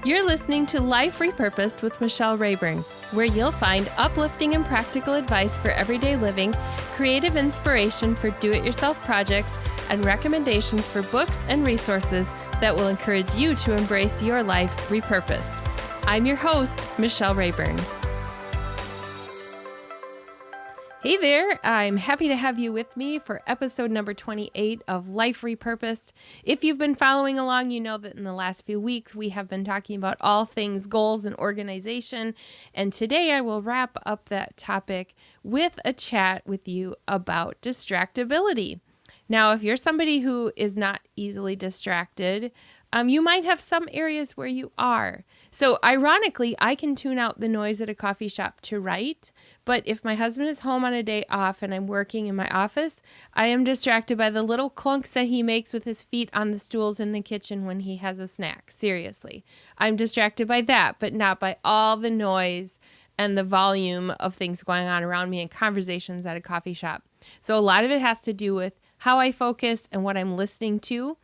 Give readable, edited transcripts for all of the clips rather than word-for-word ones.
You're listening to Life Repurposed with Michelle Rayburn, where you'll find uplifting and practical advice for everyday living, creative inspiration for do-it-yourself projects, and recommendations for books and resources that will encourage you to embrace your life repurposed. I'm your host, Michelle Rayburn. Hey there, I'm happy to have you with me for episode number 28 of Life Repurposed. If you've been following along, you know that in the last few weeks we have been talking about all things goals and organization, and today I will wrap up that topic with a chat with you about distractibility. Now, if you're somebody who is not easily distracted, you might have some areas where you are. So ironically, I can tune out the noise at a coffee shop to write, but if my husband is home on a day off and I'm working in my office, I am distracted by the little clunks that he makes with his feet on the stools in the kitchen when he has a snack. Seriously, I'm distracted by that, but not by all the noise and the volume of things going on around me and conversations at a coffee shop. So a lot of it has to do with how I focus and what I'm listening to.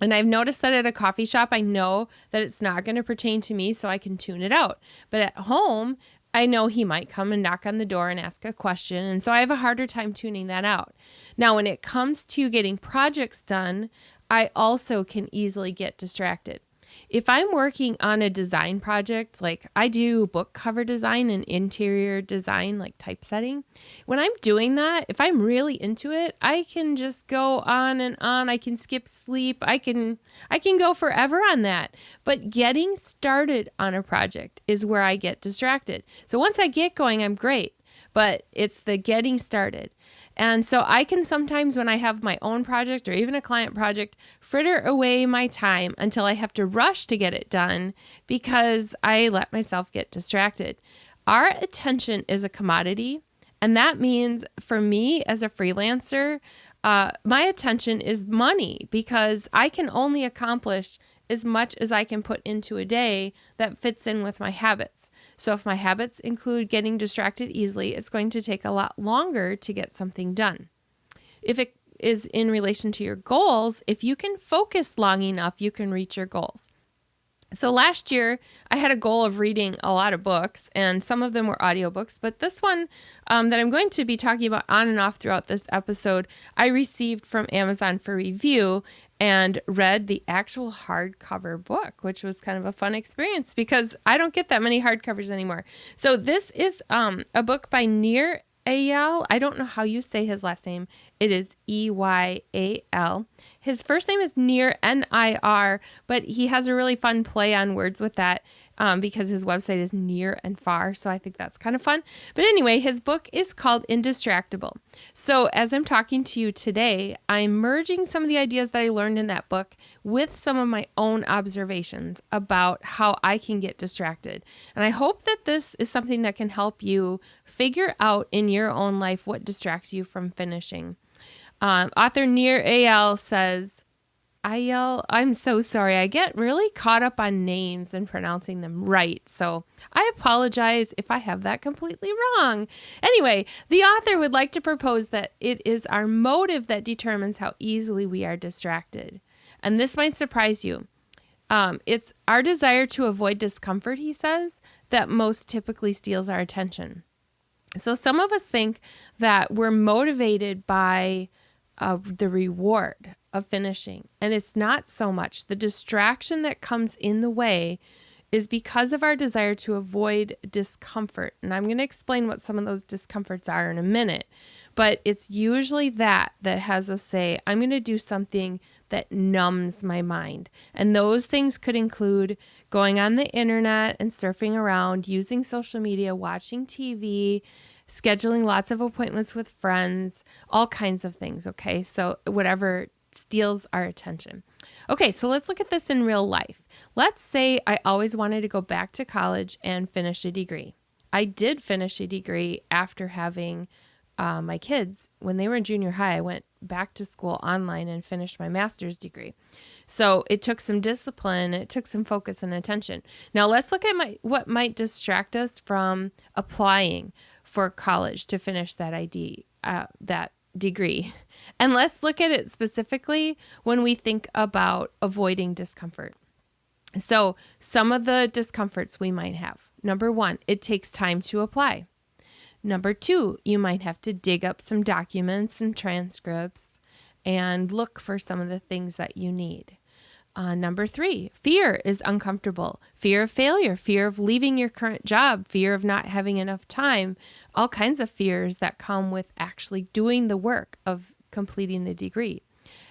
And I've noticed that at a coffee shop, I know that it's not going to pertain to me, so I can tune it out. But at home, I know he might come and knock on the door and ask a question, and so I have a harder time tuning that out. Now, when it comes to getting projects done, I also can easily get distracted. If I'm working on a design project, like I do book cover design and interior design, like typesetting, when I'm doing that, if I'm really into it, I can just go on and on. I can skip sleep. I can go forever on that. But getting started on a project is where I get distracted. So once I get going, I'm great. But it's the getting started. And so I can sometimes, when I have my own project or even a client project, fritter away my time until I have to rush to get it done because I let myself get distracted. Our attention is a commodity. And that means for me as a freelancer, my attention is money because I can only accomplish as much as I can put into a day that fits in with my habits. So if my habits include getting distracted easily, it's going to take a lot longer to get something done. If it is in relation to your goals, if you can focus long enough, you can reach your goals. So last year, I had a goal of reading a lot of books, and some of them were audiobooks, but this one that I'm going to be talking about on and off throughout this episode, I received from Amazon for review and read the actual hardcover book, which was kind of a fun experience because I don't get that many hardcovers anymore. So this is a book by Nir Eyal. I don't know how you say his last name. It is Eyal. His first name is Nir, Nir, but he has a really fun play on words with that because his website is near and far. So I think that's kind of fun. But anyway, his book is called Indistractable. So as I'm talking to you today, I'm merging some of the ideas that I learned in that book with some of my own observations about how I can get distracted. And I hope that this is something that can help you figure out in your own life what distracts you from finishing. Author Nir Eyal says, I'm so sorry. I get really caught up on names and pronouncing them right. So I apologize if I have that completely wrong. Anyway, the author would like to propose that it is our motive that determines how easily we are distracted. And this might surprise you. It's our desire to avoid discomfort, he says, that most typically steals our attention. So some of us think that we're motivated by the reward of finishing. And it's not so much. The distraction that comes in the way is because of our desire to avoid discomfort. And I'm going to explain what some of those discomforts are in a minute. But it's usually that has us say, I'm going to do something that numbs my mind. And those things could include going on the internet and surfing around, using social media, watching TV, scheduling lots of appointments with friends, all kinds of things, okay? So whatever steals our attention. Okay, so let's look at this in real life. Let's say I always wanted to go back to college and finish a degree. I did finish a degree after having my kids. When they were in junior high, I went back to school online and finished my master's degree. So it took some discipline, it took some focus and attention. Now let's look at what might distract us from applying for college to finish that degree. And let's look at it specifically when we think about avoiding discomfort. So some of the discomforts we might have. Number 1, it takes time to apply. Number 2, you might have to dig up some documents and transcripts and look for some of the things that you need. Number 3, fear is uncomfortable. Fear of failure, fear of leaving your current job, fear of not having enough time, all kinds of fears that come with actually doing the work of completing the degree.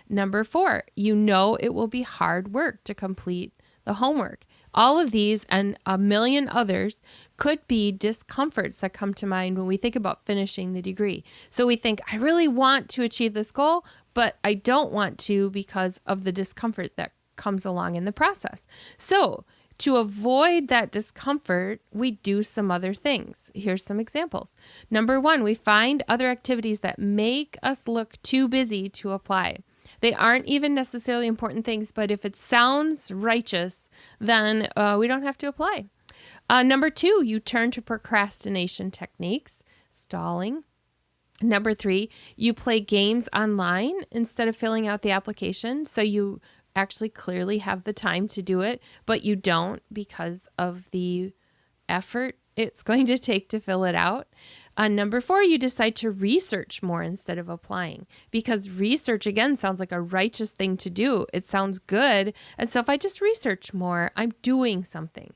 Number 4, you know it will be hard work to complete the homework. All of these and a million others could be discomforts that come to mind when we think about finishing the degree. So we think, I really want to achieve this goal, but I don't want to because of the discomfort that comes along in the process. So to avoid that discomfort, we do some other things. Here's some examples. Number 1, we find other activities that make us look too busy to apply. They aren't even necessarily important things, but if it sounds righteous, then we don't have to apply. Number 2, you turn to procrastination techniques, stalling. Number 3, you play games online instead of filling out the application. So you actually clearly have the time to do it, but you don't because of the effort it's going to take to fill it out. Number 4, you decide to research more instead of applying, because research, again, sounds like a righteous thing to do. It sounds good. And so if I just research more, I'm doing something.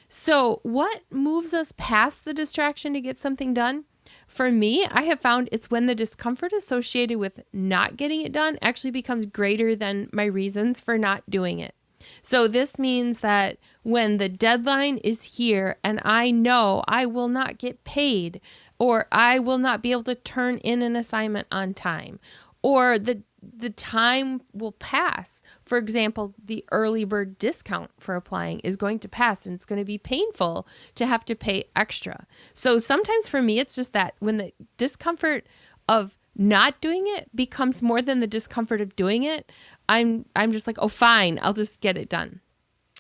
So what moves us past the distraction to get something done? For me, I have found it's when the discomfort associated with not getting it done actually becomes greater than my reasons for not doing it. So this means that when the deadline is here and I know I will not get paid, or I will not be able to turn in an assignment on time, or the time will pass. For example, the early bird discount for applying is going to pass, and it's going to be painful to have to pay extra. So sometimes for me, it's just that when the discomfort of not doing it becomes more than the discomfort of doing it, I'm just like, oh, fine, I'll just get it done.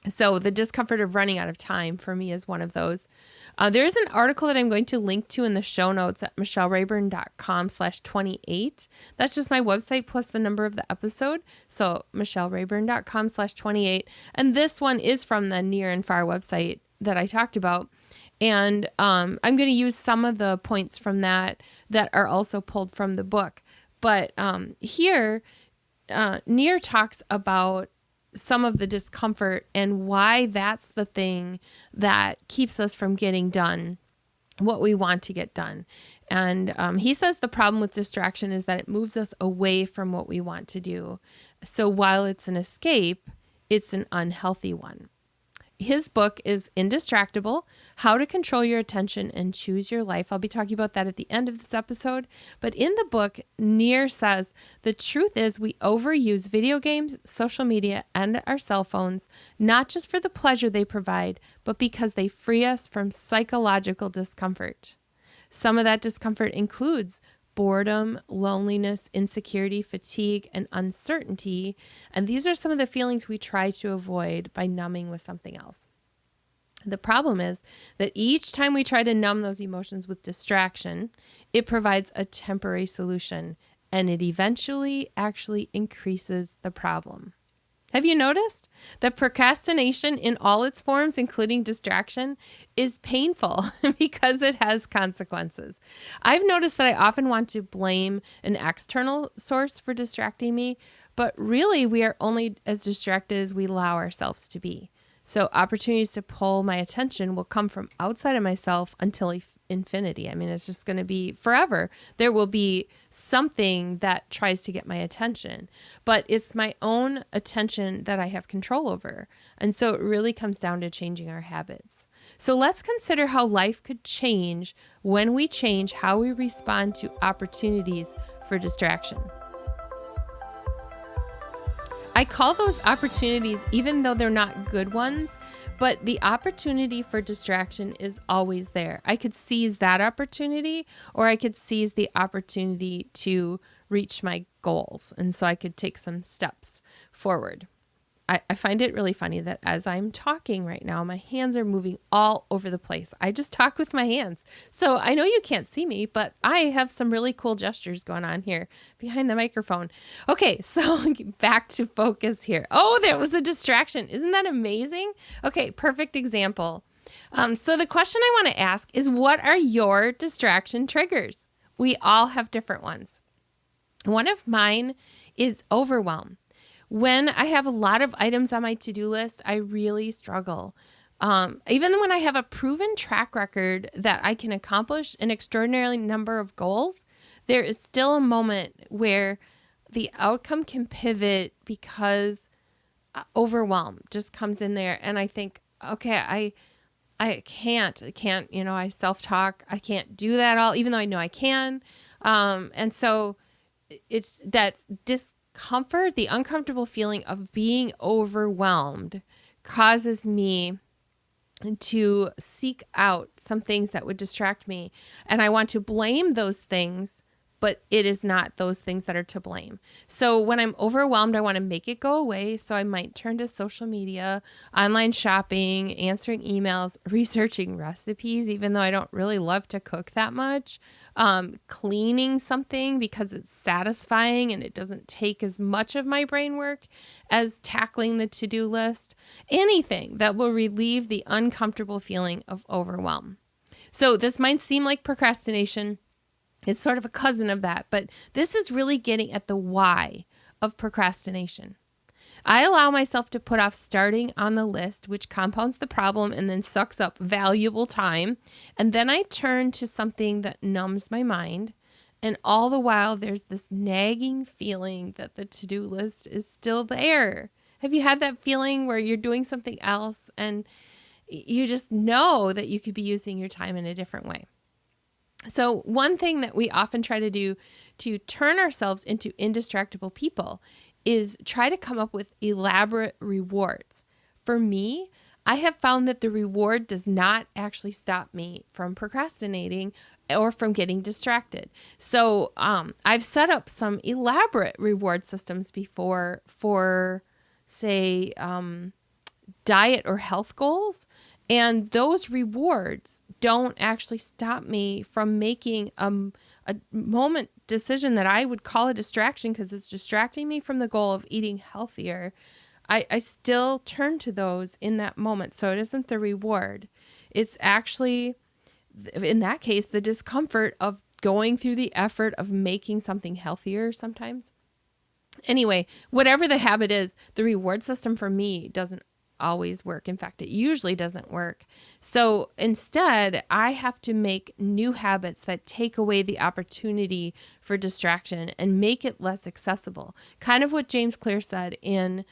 So the discomfort of running out of time for me is one of those. There is an article that I'm going to link to in the show notes at michellerayburn.com/28. That's just my website plus the number of the episode. So michellerayburn.com/28. And this one is from the Near and Far website that I talked about. And I'm going to use some of the points from that are also pulled from the book. But here, Near talks about some of the discomfort and why that's the thing that keeps us from getting done what we want to get done. And he says the problem with distraction is that it moves us away from what we want to do. So while it's an escape, it's an unhealthy one. His book is Indistractable: How to Control Your Attention and Choose Your Life. I'll be talking about that at the end of this episode. But in the book, Near says the truth is we overuse video games, social media, and our cell phones, not just for the pleasure they provide, but because they free us from psychological discomfort. Some of that discomfort includes boredom, loneliness, insecurity, fatigue, and uncertainty. And these are some of the feelings we try to avoid by numbing with something else. The problem is that each time we try to numb those emotions with distraction, it provides a temporary solution, and it eventually actually increases the problem. Have you noticed that procrastination in all its forms, including distraction, is painful because it has consequences? I've noticed that I often want to blame an external source for distracting me, but really we are only as distracted as we allow ourselves to be. So opportunities to pull my attention will come from outside of myself until infinity. I mean, it's just going to be forever. There will be something that tries to get my attention, but it's my own attention that I have control over. And so it really comes down to changing our habits. So let's consider how life could change when we change how we respond to opportunities for distraction. I call those opportunities, even though they're not good ones, but the opportunity for distraction is always there. I could seize that opportunity, or I could seize the opportunity to reach my goals. And so I could take some steps forward. I find it really funny that as I'm talking right now, my hands are moving all over the place. I just talk with my hands. So I know you can't see me, but I have some really cool gestures going on here behind the microphone. Okay, so back to focus here. Oh, there was a distraction. Isn't that amazing? Okay, perfect example. So the question I want to ask is, what are your distraction triggers? We all have different ones. One of mine is overwhelm. When I have a lot of items on my to-do list, I really struggle. Even when I have a proven track record that I can accomplish an extraordinary number of goals, there is still a moment where the outcome can pivot because overwhelm just comes in there. And I think, okay, I can't, I self-talk. I can't do that all, even though I know I can. And so it's that discomfort, the uncomfortable feeling of being overwhelmed causes me to seek out some things that would distract me. And I want to blame those things, but it is not those things that are to blame. So when I'm overwhelmed, I want to make it go away. So I might turn to social media, online shopping, answering emails, researching recipes, even though I don't really love to cook that much, cleaning something because it's satisfying and it doesn't take as much of my brain work as tackling the to-do list. Anything that will relieve the uncomfortable feeling of overwhelm. So this might seem like procrastination. It's sort of a cousin of that, but this is really getting at the why of procrastination. I allow myself to put off starting on the list, which compounds the problem and then sucks up valuable time. And then I turn to something that numbs my mind. And all the while, there's this nagging feeling that the to-do list is still there. Have you had that feeling where you're doing something else and you just know that you could be using your time in a different way? So one thing that we often try to do to turn ourselves into indistractable people is try to come up with elaborate rewards. For me, I have found that the reward does not actually stop me from procrastinating or from getting distracted. So I've set up some elaborate reward systems before for, say, diet or health goals. And those rewards don't actually stop me from making a moment decision that I would call a distraction because it's distracting me from the goal of eating healthier. I still turn to those in that moment. So it isn't the reward. It's actually, in that case, the discomfort of going through the effort of making something healthier sometimes. Anyway, whatever the habit is, the reward system for me doesn't always work. In fact, it usually doesn't work. So instead, I have to make new habits that take away the opportunity for distraction and make it less accessible. Kind of what James Clear said in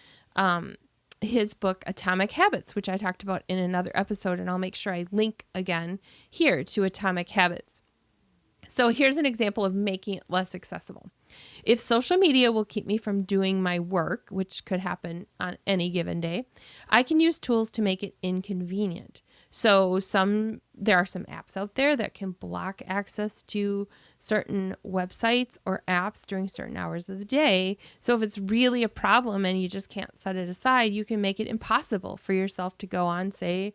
his book, Atomic Habits, which I talked about in another episode, and I'll make sure I link again here to Atomic Habits. So here's an example of making it less accessible. If social media will keep me from doing my work, which could happen on any given day, I can use tools to make it inconvenient. So there are some apps out there that can block access to certain websites or apps during certain hours of the day. So if it's really a problem and you just can't set it aside, you can make it impossible for yourself to go on, say,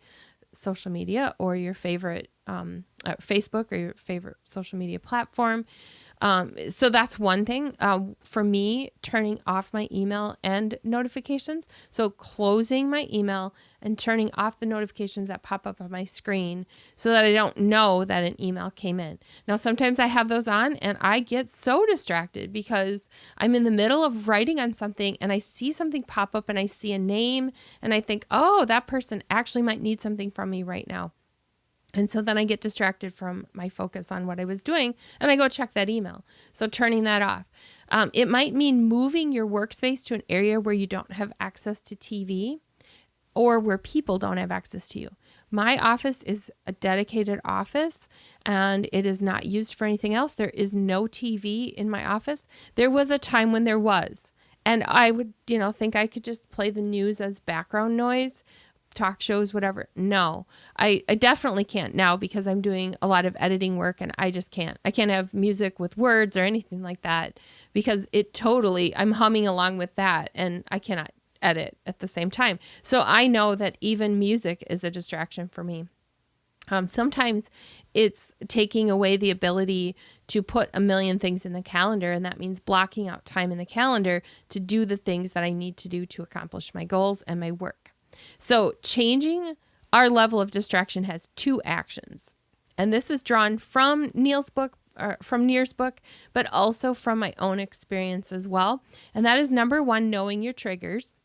social media or your favorite Facebook or your favorite social media platform. So that's one thing. For me, turning off my email and notifications. So closing my email and turning off the notifications that pop up on my screen so that I don't know that an email came in. Now, sometimes I have those on and I get so distracted because I'm in the middle of writing on something and I see something pop up and I see a name and I think, oh, that person actually might need something from me right now. And so then I get distracted from my focus on what I was doing and I go check that email. So turning that off. It might mean moving your workspace to an area where you don't have access to TV or where people don't have access to you. My office is a dedicated office and it is not used for anything else. There is no TV in my office. There was a time when there was, and I would, think I could just play the news as background noise, talk shows, whatever. No, I definitely can't now because I'm doing a lot of editing work and I just can't. I can't have music with words or anything like that because I'm humming along with that and I cannot at it at the same time. So I know that even music is a distraction for me. Sometimes it's taking away the ability to put a million things in the calendar, and that means blocking out time in the calendar to do the things that I need to do to accomplish my goals and my work. So changing our level of distraction has 2 actions. And this is drawn from Nir's book, but also from my own experience as well. And that is number 1, knowing your triggers.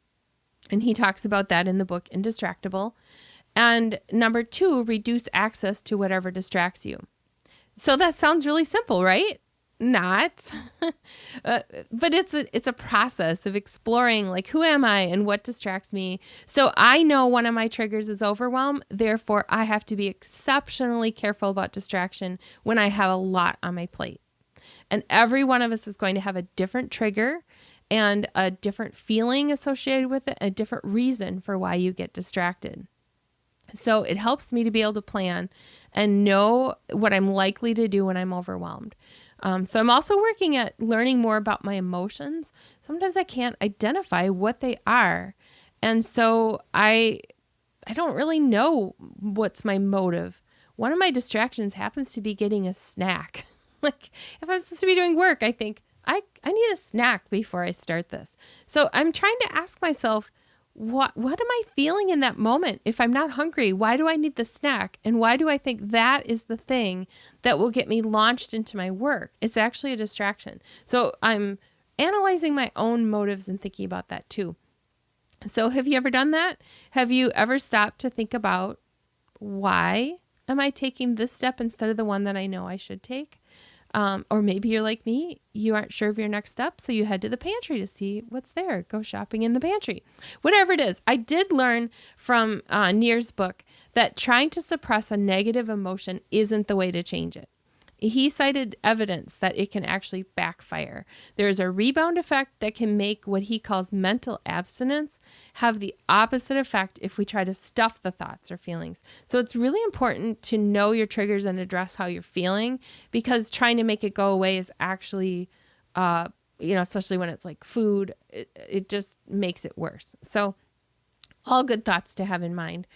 And he talks about that in the book Indistractable. And number 2, reduce access to whatever distracts you. So that sounds really simple, right? Not, but it's a process of exploring, like, who am I and what distracts me? So I know one of my triggers is overwhelm. Therefore, I have to be exceptionally careful about distraction when I have a lot on my plate. And every one of us is going to have a different trigger and a different feeling associated with it, a different reason for why you get distracted. So it helps me to be able to plan and know what I'm likely to do when I'm overwhelmed. So I'm also working at learning more about my emotions. Sometimes I can't identify what they are. And so I don't really know what's my motive. One of my distractions happens to be getting a snack. Like, if I'm supposed to be doing work, I think I need a snack before I start this. So I'm trying to ask myself, what am I feeling in that moment? If I'm not hungry, why do I need the snack? And why do I think that is the thing that will get me launched into my work? It's actually a distraction. So I'm analyzing my own motives and thinking about that too. So have you ever done that? Have you ever stopped to think about, why am I taking this step instead of the one that I know I should take? Or maybe you're like me, you aren't sure of your next step, so you head to the pantry to see what's there. Go shopping in the pantry. Whatever it is. I did learn from Nir's book that trying to suppress a negative emotion isn't the way to change it. He cited evidence that it can actually backfire. There's a rebound effect that can make what he calls mental abstinence have the opposite effect if we try to stuff the thoughts or feelings. So it's really important to know your triggers and address how you're feeling, because trying to make it go away is actually, especially when it's like food, it just makes it worse. So all good thoughts to have in mind.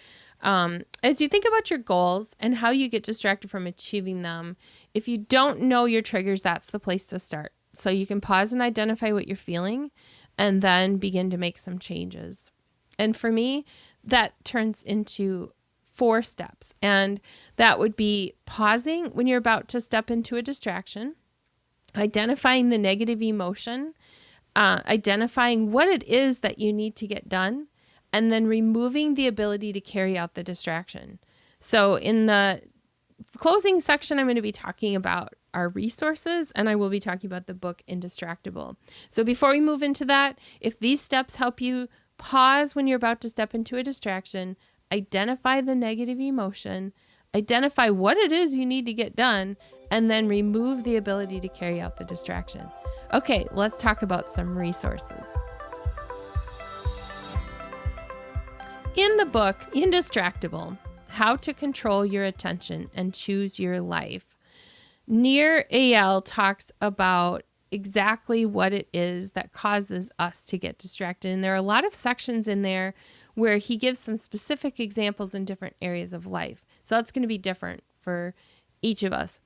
As you think about your goals and how you get distracted from achieving them, if you don't know your triggers, that's the place to start. So you can pause and identify what you're feeling and then begin to make some changes. And for me, that turns into 4 steps. And that would be pausing when you're about to step into a distraction, identifying the negative emotion, identifying what it is that you need to get done, and then removing the ability to carry out the distraction. So in the closing section, I'm going to be talking about our resources, and I will be talking about the book Indistractable. So before we move into that, if these steps help you pause when you're about to step into a distraction, identify the negative emotion, identify what it is you need to get done, and then remove the ability to carry out the distraction. Okay, let's talk about some resources. In the book, Indistractable, How to Control Your Attention and Choose Your Life, Nir Eyal talks about exactly what it is that causes us to get distracted. And there are a lot of sections in there where he gives some specific examples in different areas of life. So that's going to be different for each of us.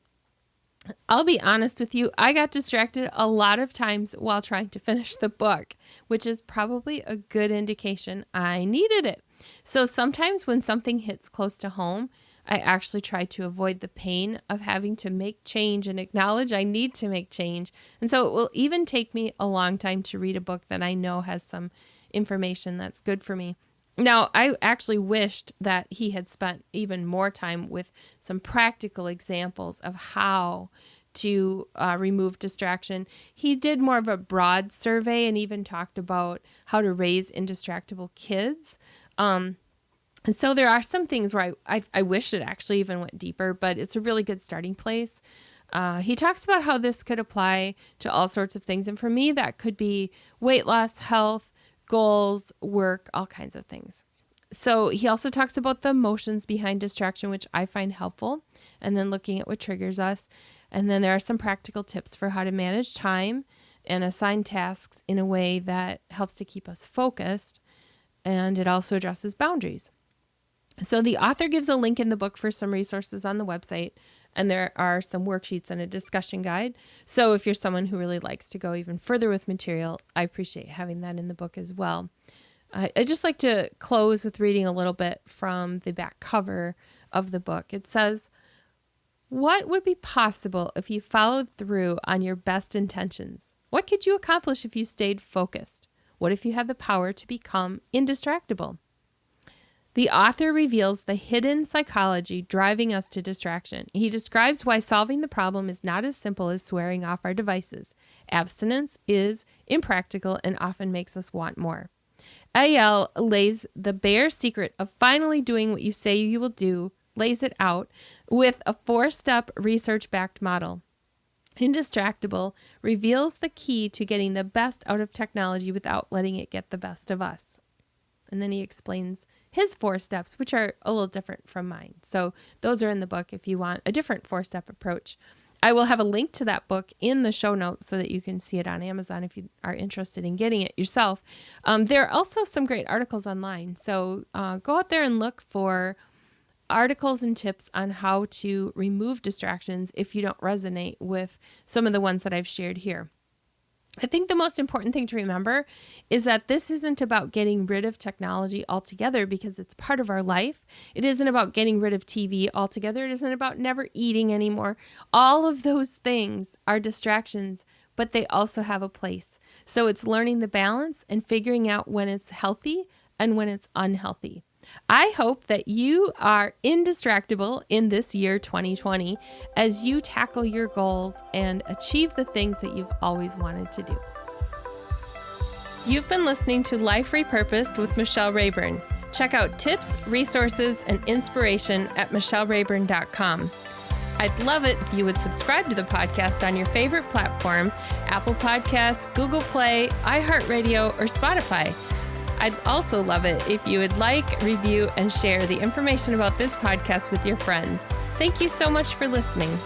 I'll be honest with you, I got distracted a lot of times while trying to finish the book, which is probably a good indication I needed it. So sometimes when something hits close to home, I actually try to avoid the pain of having to make change and acknowledge I need to make change. And so it will even take me a long time to read a book that I know has some information that's good for me. Now, I actually wished that he had spent even more time with some practical examples of how to remove distraction. He did more of a broad survey and even talked about how to raise indistractable kids. And so there are some things where I wish it actually even went deeper, but it's a really good starting place. He talks about how this could apply to all sorts of things. And for me, that could be weight loss, health, goals, work, all kinds of things. So he also talks about the emotions behind distraction, which I find helpful, and then looking at what triggers us. And then there are some practical tips for how to manage time and assign tasks in a way that helps to keep us focused. and it also addresses boundaries. So the author gives a link in the book for some resources on the website, and there are some worksheets and a discussion guide. So if you're someone who really likes to go even further with material, I appreciate having that in the book as well. I'd just like to close with reading a little bit from the back cover of the book. It says, "What would be possible if you followed through on your best intentions? What could you accomplish if you stayed focused? What if you had the power to become indistractable?" The author reveals the hidden psychology driving us to distraction. He describes why solving the problem is not as simple as swearing off our devices. Abstinence is impractical and often makes us want more. A.L. lays the bare secret of finally doing what you say you will do, lays it out with a 4-step research-backed model. Indistractable reveals the key to getting the best out of technology without letting it get the best of us. And then he explains his 4 steps, which are a little different from mine. So those are in the book if you want a different 4-step approach. I will have a link to that book in the show notes so that you can see it on Amazon if you are interested in getting it yourself. There are also some great articles online. So go out there and look for articles and tips on how to remove distractions if you don't resonate with some of the ones that I've shared here. I think the most important thing to remember is that this isn't about getting rid of technology altogether because it's part of our life. It isn't about getting rid of TV altogether. It isn't about never eating anymore. All of those things are distractions, but they also have a place. So it's learning the balance and figuring out when it's healthy and when it's unhealthy. I hope that you are indistractable in this year 2020 as you tackle your goals and achieve the things that you've always wanted to do. You've been listening to Life Repurposed with Michelle Rayburn. Check out tips, resources, and inspiration at michellerayburn.com. I'd love it if you would subscribe to the podcast on your favorite platform, Apple Podcasts, Google Play, iHeartRadio, or Spotify. I'd also love it if you would like, review, and share the information about this podcast with your friends. Thank you so much for listening.